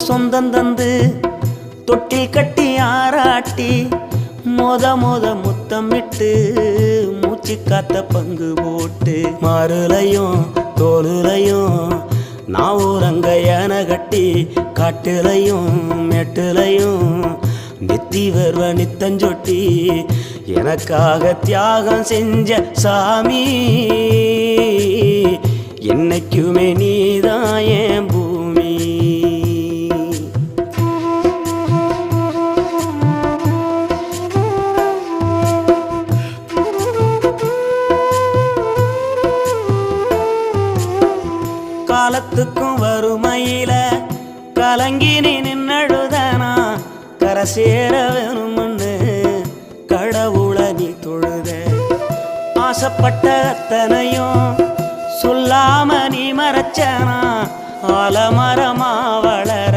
சொந்தம் தந்து தொட்டி கட்டி ஆராட்டி மொத முத்தமிட்டு மூச்சு காத்த பங்கு போட்டு மாறுலையும் தோலுலையும் நான் ஊரங்க யானை கட்டி காட்டுலையும் மெட்டுலையும் நெத்தி வருவ நித்தஞ்சொட்டி எனக்காக தியாகம் செஞ்ச சாமி என்னைக்குமே நீதான் என் பூமி. காலத்துக்கும் வறுமையில கலங்கி நீ நின்னழுதனா கரை சேர வேணும்னு கடவுளை நீ தொழுத ஆசைப்பட்ட அத்தனையும் சொல்லாம நீ மறைச்சனா ஆலமரமா வளர